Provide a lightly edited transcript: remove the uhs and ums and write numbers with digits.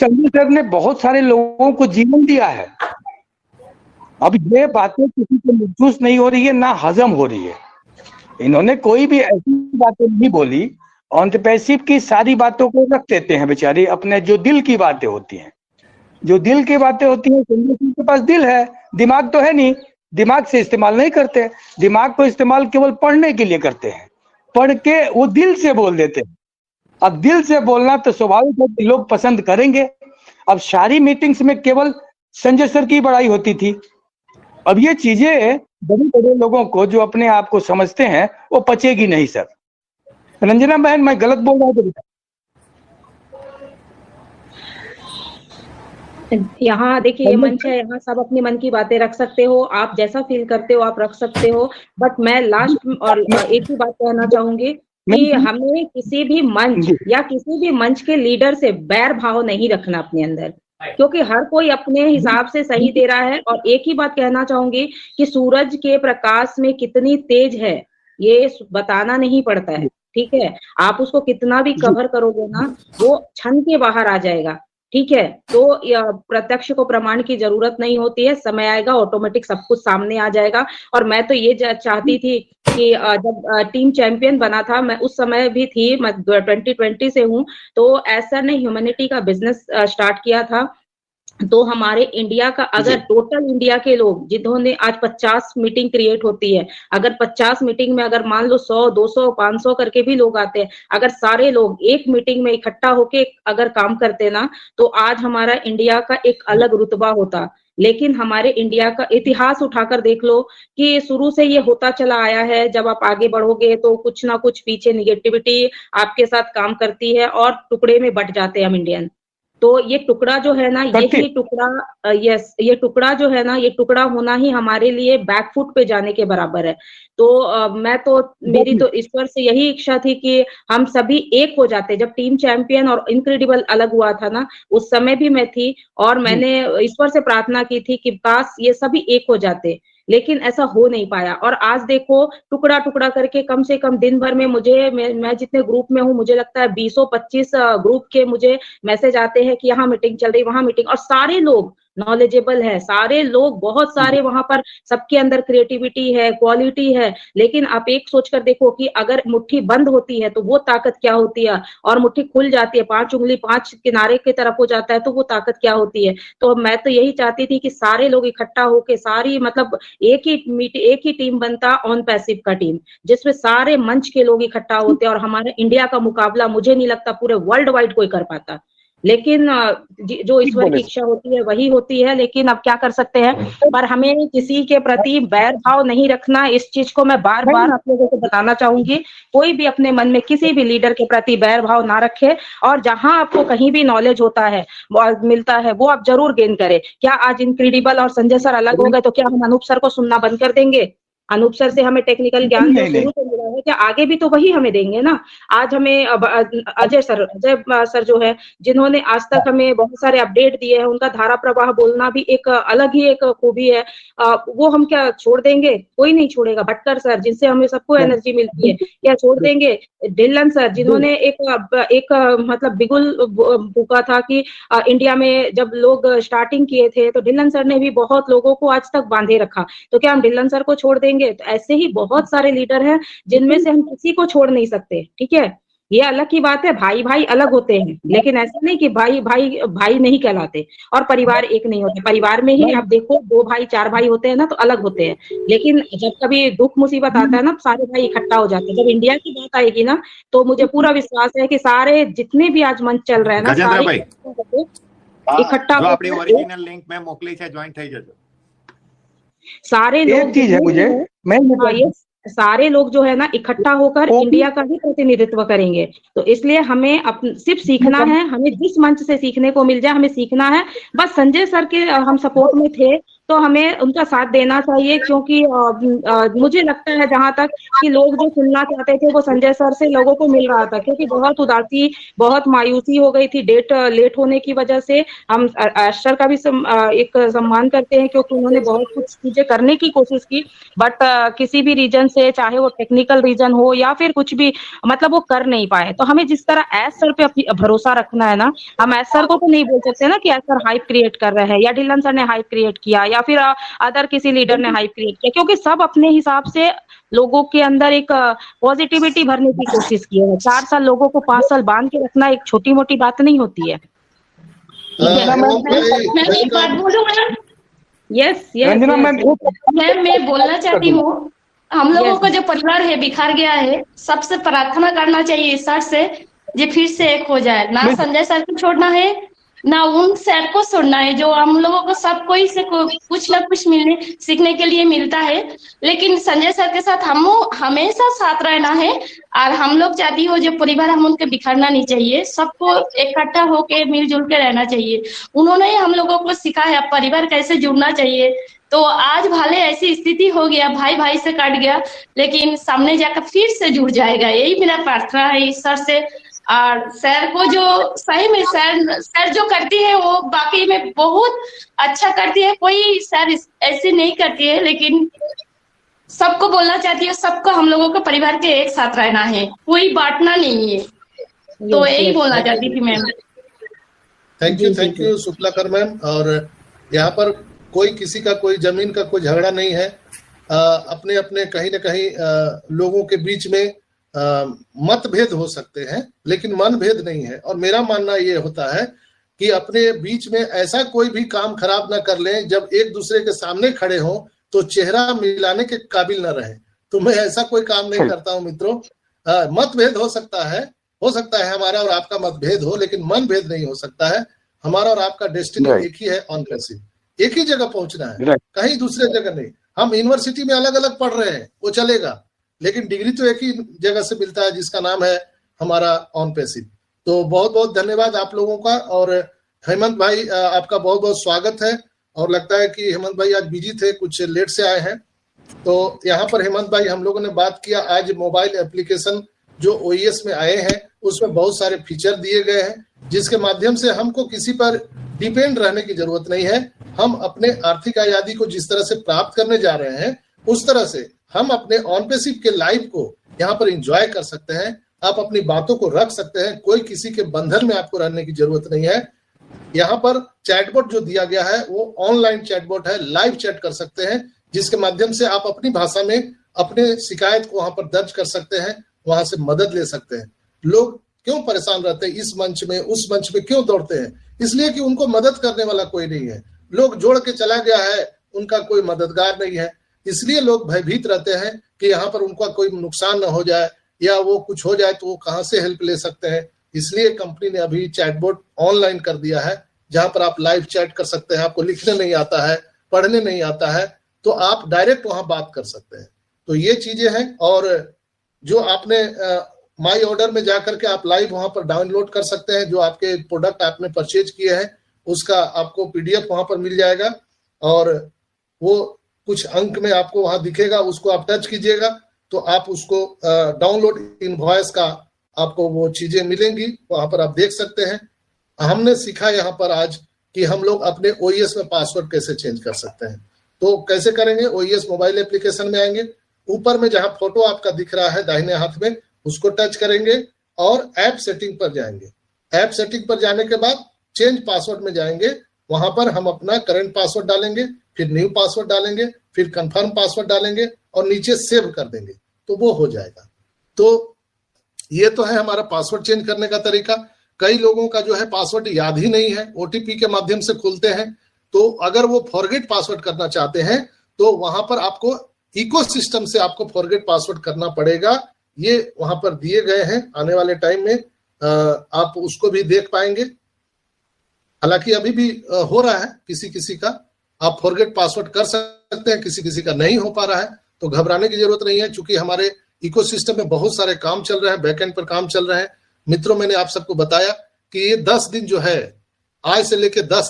Sanjay sir ने बहुत सारे लोगों को जीवन दिया है। अब ये बातें किसी को महसूस नहीं हो रही है, ना हजम हो रही है। इन्होंने कोई भी ऐसी बातें नहीं बोली, ऑन द पैसिव की सारी बातों को रख देते हैं बेचारे, अपने जो दिल की बातें होती हैं, जो दिल की बातें होती हैं। संजय सिंह के पास दिल है, दिमाग तो है नहीं, दिमाग से इस्तेमाल नहीं करते, दिमाग को इस्तेमाल केवल पढ़ने के लिए करते हैं, पढ़ के वो दिल से बोल देते हैं। अब दिल से बोलना तो स्वाभाविक है कि लोग पसंद करेंगे। अब सारी मीटिंग्स में केवल संजय सर की बड़ाई होती थी। अब ये चीजें बड़े बड़े लोगों को, जो अपने आप को समझते हैं, वो पचेगी नहीं सर। रंजना बहन, मैं गलत बोल रहा हूँ तो यहाँ देखिए, ये मंच है, यहाँ सब अपने मन की बातें रख सकते हो, आप जैसा फील करते हो आप रख सकते हो। बट मैं लास्ट और एक ही बात कहना चाहूंगी कि हमें किसी भी मंच या किसी भी मंच के लीडर से बैर भाव नहीं रखना अपने अंदर, क्योंकि हर कोई अपने हिसाब से सही दे रहा है। और एक ही बात कहना चाहूंगी कि सूरज के प्रकाश में कितनी तेज है ये बताना नहीं पड़ता है, ठीक है। आप उसको कितना भी कवर करोगे ना, वो छन के बाहर आ जाएगा, ठीक है। तो प्रत्यक्ष को प्रमाण की जरूरत नहीं होती है, समय आएगा ऑटोमेटिक सब कुछ सामने आ जाएगा। और मैं तो ये चाहती थी कि जब टीम चैंपियन बना था, मैं उस समय भी थी, मैं 2020 से हूँ, तो ऐसा ने ह्यूमैनिटी का बिजनेस स्टार्ट किया था। तो हमारे इंडिया का, अगर टोटल इंडिया के लोग जिन्होंने आज 50 मीटिंग क्रिएट होती है, अगर 50 मीटिंग में अगर मान लो 100, 200, 500 करके भी लोग आते हैं, अगर सारे लोग एक मीटिंग में इकट्ठा होके अगर काम करते ना, तो आज हमारा इंडिया का एक अलग रुतबा होता। लेकिन हमारे इंडिया का इतिहास उठाकर देख लो कि शुरू से ये होता चला आया है। जब आप आगे बढ़ोगे तो कुछ ना कुछ पीछे निगेटिविटी आपके साथ काम करती है और टुकड़े में बट जाते हैं हम इंडियन। तो ये टुकड़ा जो है ना, यही टुकड़ा, यस, ये टुकड़ा जो है ना, ये टुकड़ा होना ही हमारे लिए बैकफुट पे जाने के बराबर है। तो मैं तो, मेरी तो ईश्वर से यही इच्छा थी कि हम सभी एक हो जाते। जब टीम चैंपियन और इनक्रेडिबल अलग हुआ था ना, उस समय भी मैं थी और मैंने ईश्वर से प्रार्थना की थी कि काश ये सभी एक हो जाते, लेकिन ऐसा हो नहीं पाया। और आज देखो, टुकड़ा टुकड़ा करके कम से कम दिन भर में मुझे, मैं जितने ग्रुप में हूँ, मुझे लगता है 20-25 ग्रुप के मुझे मैसेज आते हैं कि यहाँ मीटिंग चल रही, वहां मीटिंग, और सारे लोग नॉलेजेबल है, सारे लोग बहुत सारे वहां पर, सबके अंदर क्रिएटिविटी है, क्वालिटी है। लेकिन आप एक सोचकर देखो कि अगर मुट्ठी बंद होती है तो वो ताकत क्या होती है, और मुट्ठी खुल जाती है, 5 उंगली 5 किनारे की तरफ हो जाता है, तो वो ताकत क्या होती है। तो मैं तो यही चाहती थी कि सारे लोग इकट्ठा होके, सारी मतलब एक ही टीम बनता, ऑन पैसिव का टीम, जिसमें सारे मंच के लोग इकट्ठा होते और हमारे इंडिया का मुकाबला मुझे नहीं लगता पूरे वर्ल्ड वाइड कोई कर पाता। लेकिन जो ईश्वर की इच्छा होती है वही होती है। लेकिन अब क्या कर सकते हैं, पर हमें किसी के प्रति बैर भाव नहीं रखना। इस चीज को मैं बार बार आप लोगों को बताना चाहूंगी, कोई भी अपने मन में किसी भी लीडर के प्रति बैर भाव ना रखे, और जहां आपको कहीं भी नॉलेज होता है, मिलता है, वो आप जरूर गेन करें। क्या आज इनक्रेडिबल और संजय सर अलग हो गए तो क्या हम अनूप सर को सुनना बंद कर देंगे? अनूप सर से हमें टेक्निकल ज्ञान जो शुरू से मिला है, क्या आगे भी तो वही हमें देंगे ना। आज हमें अजय सर जो है, जिन्होंने आज तक हमें बहुत सारे अपडेट दिए हैं, उनका धारा प्रवाह बोलना भी एक अलग ही एक खूबी है। वो हम क्या छोड़ देंगे? कोई नहीं छोड़ेगा। भटकर सर, जिनसे हमें सबको एनर्जी मिलती है, क्या छोड़ देंगे? ढिल्लन सर, जिन्होंने एक मतलब बिगुल फूका था कि इंडिया में जब लोग स्टार्टिंग किए थे, तो ढिल्लन सर ने भी बहुत लोगों को आज तक बांधे रखा, तो क्या हम ढिल्लन सर को छोड़ देंगे? तो ऐसे ही बहुत सारे लीडर हैं जिनमें से हम किसी को छोड़ नहीं सकते, ठीक है। ये अलग की बात है, भाई भाई अलग होते हैं, लेकिन ऐसा नहीं कि भाई भाई भाई नहीं कहलाते, और परिवार एक नहीं होते। परिवार में ही आप देखो 2 भाई 4 भाई होते हैं ना, तो अलग होते हैं, लेकिन जब कभी दुख मुसीबत आता है ना, सारे भाई इकट्ठा हो जाते हैं। जब इंडिया की बात आएगी ना, तो मुझे पूरा विश्वास है कि सारे जितने भी आज मंच चल रहे हैं ना, सारे इकट्ठा ओरिजिनल लिंक में मोकली से ज्वाइन થઈ જજો। सारे लोग, चीज है मुझे, ये सारे लोग जो है ना, इकट्ठा होकर इंडिया का ही प्रतिनिधित्व करेंगे। तो इसलिए हमें सिर्फ सीखना है, हमें जिस मंच से सीखने को मिल जाए हमें सीखना है। बस संजय सर के हम सपोर्ट में थे तो हमें उनका साथ देना चाहिए, क्योंकि मुझे लगता है जहां तक कि लोग जो सुनना चाहते थे वो संजय सर से लोगों को मिल रहा था, क्योंकि बहुत उदासी, बहुत मायूसी हो गई थी डेट लेट होने की वजह से। हम सर का भी एक सम्मान करते हैं, क्योंकि उन्होंने बहुत कुछ चीजें करने की कोशिश की, बट किसी भी रीजन से, चाहे वो टेक्निकल रीजन हो या फिर कुछ भी, मतलब वो कर नहीं पाए। तो हमें जिस तरह एस सर पे भरोसा रखना है ना, हम एस सर को तो नहीं बोल सकते ना कि एस सर हाइप क्रिएट कर रहे हैं, या ढिल्लन सर ने हाइप क्रिएट किया, या फिर अदर किसी लीडर ने हाइप क्रिएट किया, क्योंकि सब अपने हिसाब से लोगों के अंदर एक पॉजिटिविटी भरने की कोशिश की है। 4 साल लोगों को 5 साल बांध के रखना एक छोटी मोटी बात नहीं होती है। मैं एक बात बोलूं ma'am? Yes Ranjana ma'am, ma'am मैं बोलना चाहती हूँ, हम लोगों का जो परिवार है बिखर गया है, सबसे प्रार्थना करना चाहिए सर से जो फिर से एक हो जाए। ना संजय सर को छोड़ना है, ना उन सर को छोड़ना है, जो हम लोगों को सब कोई से कुछ ना कुछ मिलने सीखने के लिए मिलता है। लेकिन संजय सर के साथ हम हमेशा साथ रहना है, और हम लोग चाहती हो जो परिवार, हम उनके बिखरना नहीं चाहिए, सबको इकट्ठा होके मिलजुल के रहना चाहिए। उन्होंने ही हम लोगों को सिखा है परिवार कैसे जुड़ना चाहिए। तो आज भले ऐसी स्थिति हो गया, भाई भाई से कट गया, लेकिन सामने जाकर फिर से जुड़ जाएगा, यही मेरा प्रार्थना है ईश्वर से। और सर को जो सही में सर जो करती है वो बाकी में बहुत अच्छा करती है, कोई सर ऐसे नहीं करती है, लेकिन सबको बोलना चाहती है, सबको हम लोगों के परिवार के एक साथ रहना है, कोई बांटना नहीं है। तो यही बोलना चाहती थी मैम। थैंक यू शुक्लाकर मैम। और यहाँ पर कोई किसी का कोई जमीन का कोई झगड़ा नहीं है। अपने अपने कहीं ना कहीं लोगों के बीच में मतभेद हो सकते हैं, लेकिन मनभेद नहीं है। और मेरा मानना ये होता है कि अपने बीच में ऐसा कोई भी काम खराब ना कर लें, जब एक दूसरे के सामने खड़े हों तो चेहरा मिलाने के काबिल ना रहे। तो मैं ऐसा कोई काम नहीं करता हूं मित्रों। मतभेद हो सकता है हमारा और आपका मतभेद हो, लेकिन मनभेद नहीं हो सकता है। हमारा और आपका डेस्टिनी एक ही है, ऑन पैसिव, एक ही जगह पहुंचना है, कहीं दूसरे जगह नहीं। हम यूनिवर्सिटी में अलग अलग पढ़ रहे हैं, वो चलेगा, लेकिन डिग्री तो एक ही जगह से मिलता है, जिसका नाम है हमारा ऑन पैसिव। तो बहुत बहुत धन्यवाद आप लोगों का। और हेमंत भाई, आपका बहुत बहुत स्वागत है। और लगता है कि हेमंत भाई आज बिजी थे, कुछ लेट से आए हैं। तो यहाँ पर हेमंत भाई, हम लोगों ने बात किया आज मोबाइल एप्लीकेशन जो OES में आए हैं, उसमें बहुत सारे फीचर दिए गए हैं, जिसके माध्यम से हमको किसी पर डिपेंड रहने की जरूरत नहीं है। हम अपने आर्थिक आजादी को जिस तरह से प्राप्त करने जा रहे हैं, उस तरह से हम अपने ऑन पैसिव के लाइफ को यहाँ पर एंजॉय कर सकते हैं। आप अपनी बातों को रख सकते हैं, कोई किसी के बंधन में आपको रहने की जरूरत नहीं है। यहाँ पर चैटबॉट जो दिया गया है वो ऑनलाइन चैटबॉट है, लाइव चैट कर सकते हैं, जिसके माध्यम से आप अपनी भाषा में अपने शिकायत को वहां पर दर्ज कर सकते हैं, वहां से मदद ले सकते हैं। लोग क्यों परेशान रहते हैं, इस मंच में उस मंच में क्यों दौड़ते हैं? इसलिए कि उनको मदद करने वाला कोई नहीं है। लोग जोड़ के चला गया है, उनका कोई मददगार नहीं है, इसलिए लोग भयभीत रहते हैं कि यहाँ पर उनका कोई नुकसान न हो जाए, या वो कुछ हो जाए तो वो कहाँ से हेल्प ले सकते हैं। इसलिए कंपनी ने अभी चैटबॉट ऑनलाइन कर दिया है, जहां पर आप लाइव चैट कर सकते हैं। आपको लिखने नहीं आता है, पढ़ने नहीं आता है, तो आप डायरेक्ट वहां बात कर सकते हैं। तो ये चीजें हैं। और जो आपने माई ऑर्डर में जाकर के आप लाइव वहां पर डाउनलोड कर सकते हैं, जो आपके प्रोडक्ट आपने परचेज किए हैं उसका आपको PDF वहां पर मिल जाएगा, और वो कुछ अंक में आपको वहां दिखेगा, उसको आप टच कीजिएगा तो आप उसको डाउनलोड इनवॉइस का आपको वो चीजें मिलेंगी, वहां पर आप देख सकते हैं। हमने सीखा यहाँ पर आज कि हम लोग अपने OES में पासवर्ड कैसे चेंज कर सकते हैं। तो कैसे करेंगे? OES मोबाइल एप्लीकेशन में आएंगे, ऊपर में जहां फोटो आपका दिख रहा है दाहिने हाथ में, उसको टच करेंगे और ऐप सेटिंग पर जाएंगे। ऐप सेटिंग पर जाने के बाद चेंज पासवर्ड में जाएंगे, वहां पर हम अपना करंट पासवर्ड डालेंगे, फिर न्यू पासवर्ड डालेंगे, फिर कंफर्म पासवर्ड डालेंगे और नीचे सेव कर देंगे, तो वो हो जाएगा। तो ये तो है हमारा पासवर्ड चेंज करने का तरीका। कई लोगों का जो है पासवर्ड याद ही नहीं है, OTP के माध्यम से खुलते हैं। तो अगर वो फॉरगेट पासवर्ड करना चाहते हैं तो वहां पर आपको इकोसिस्टम से आपको फॉरगेट पासवर्ड करना पड़ेगा। ये वहां पर दिए गए हैं, आने वाले टाइम में आप उसको भी देख पाएंगे। हालांकि अभी भी हो रहा है किसी किसी का, आप फॉरगेट पासवर्ड कर सकते हैं, किसी किसी का नहीं हो पा रहा है, तो घबराने की जरूरत नहीं है, क्योंकि हमारे इकोसिस्टम में बहुत सारे काम चल रहे हैं, बैकएंड पर काम चल रहे हैं। मित्रों, मैंने आप सबको बताया कि ये 10 दिन जो है, आज से लेकर 10 दिन